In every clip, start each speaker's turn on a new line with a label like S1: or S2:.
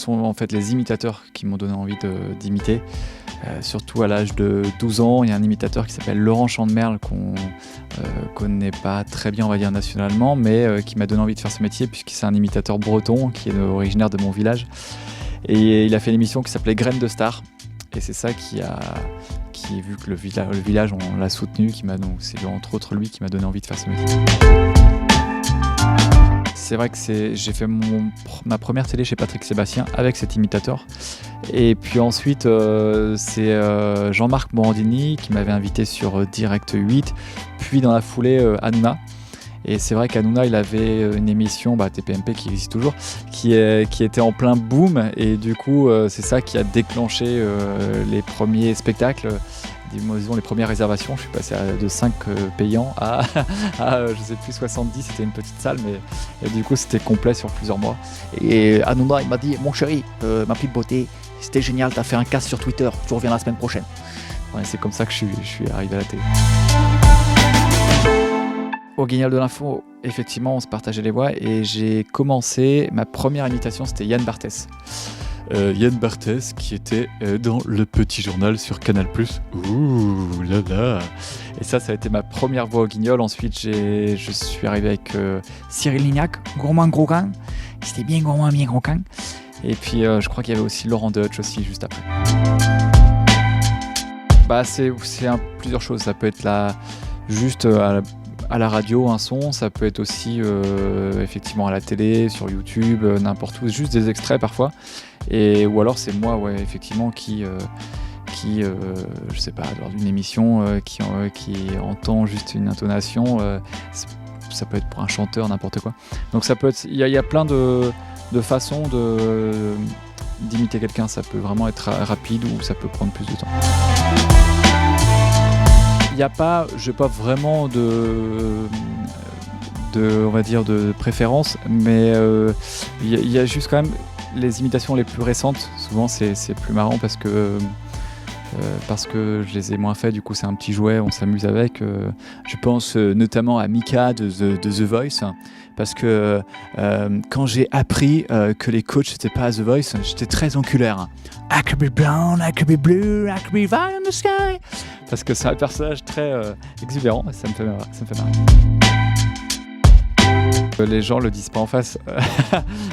S1: sont en fait les imitateurs qui m'ont donné envie d'imiter. Surtout à l'âge de 12 ans, il y a un imitateur qui s'appelle Laurent Chandemerle qu'on connaît pas très bien, on va dire, nationalement, mais qui m'a donné envie de faire ce métier puisque c'est un imitateur breton qui est originaire de mon village. Et il a fait une émission qui s'appelait Graines de Star. Et c'est ça qui, vu que le village on l'a soutenu, c'est entre autres lui qui m'a donné envie de faire ce métier. C'est vrai que j'ai fait ma première télé chez Patrick Sébastien avec cet imitateur. Et puis ensuite, c'est Jean-Marc Morandini qui m'avait invité sur Direct 8, puis dans la foulée Hanouna. Et c'est vrai qu'Hanouna, il avait une émission, TPMP qui existe toujours, qui était en plein boom. Et du coup, c'est ça qui a déclenché les premiers spectacles. Disons les premières réservations. Je suis passé de 5 payants à je sais plus 70, c'était une petite salle, mais du coup c'était complet sur plusieurs mois.
S2: Et Hanouna il m'a dit mon chéri, ma petite beauté, c'était génial, t'as fait un cast sur Twitter, tu reviens la semaine prochaine.
S1: Ouais, c'est comme ça que je suis arrivé à la télé. Au Guignol de l'Info, effectivement on se partageait les voix et j'ai commencé, ma première imitation c'était Yann Barthès. Yann Barthès qui était dans Le Petit Journal sur Canal+. Ouh là là. Et ça a été ma première voix au Guignol. Ensuite, je suis arrivé avec
S2: Cyril Lignac, gourmand croquant. C'était bien gourmand, bien croquant.
S1: Et puis, je crois qu'il y avait aussi Laurent Deutsch aussi, juste après. C'est plusieurs choses. Ça peut être juste à la radio, un son. Ça peut être aussi effectivement à la télé, sur YouTube, n'importe où. Juste des extraits parfois. Ou alors c'est moi, effectivement, qui je sais pas, lors d'une émission, qui entend juste une intonation, ça peut être pour un chanteur, n'importe quoi. Donc ça peut être, il y a plein de façons d'imiter quelqu'un. Ça peut vraiment être rapide ou ça peut prendre plus de temps. Il n'y a pas, je n'ai pas vraiment on va dire, de préférence, mais il y a juste quand même les imitations les plus récentes. Souvent c'est plus marrant parce que je les ai moins fait, du coup c'est un petit jouet, on s'amuse avec. Je pense notamment à Mika de The Voice, parce que quand j'ai appris que les coachs n'étaient pas à The Voice, j'étais très enculaire. I could be blonde, I could be blue, I could be fire in the sky. Parce que c'est un personnage très exubérant et ça me fait marrer. Les gens le disent pas en face.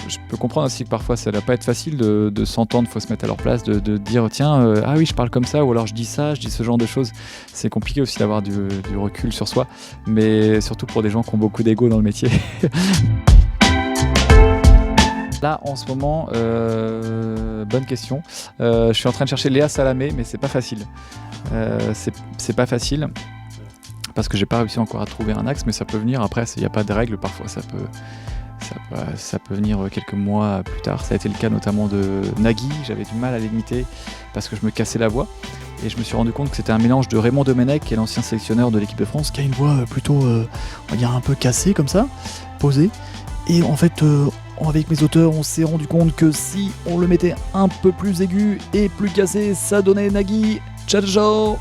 S1: Je peux comprendre aussi que parfois ça ne va pas être facile de s'entendre, il faut se mettre à leur place, de dire tiens, ah oui je parle comme ça, ou alors je dis ce genre de choses. C'est compliqué aussi d'avoir du recul sur soi, mais surtout pour des gens qui ont beaucoup d'ego dans le métier. Là en ce moment, bonne question, je suis en train de chercher Léa Salamé, mais c'est pas facile. C'est pas facile. Parce que j'ai pas réussi encore à trouver un axe, mais ça peut venir. Après, il n'y a pas de règle, parfois ça peut venir quelques mois plus tard. Ça a été le cas notamment de Nagui, j'avais du mal à l'imiter parce que je me cassais la voix. Et je me suis rendu compte que c'était un mélange de Raymond Domenech, qui est l'ancien sélectionneur de l'équipe de France, qui a une voix plutôt, on va dire, un peu cassée comme ça, posée. Et en fait, avec mes auteurs, on s'est rendu compte que si on le mettait un peu plus aigu et plus cassé, ça donnait Nagui. Ciao ciao.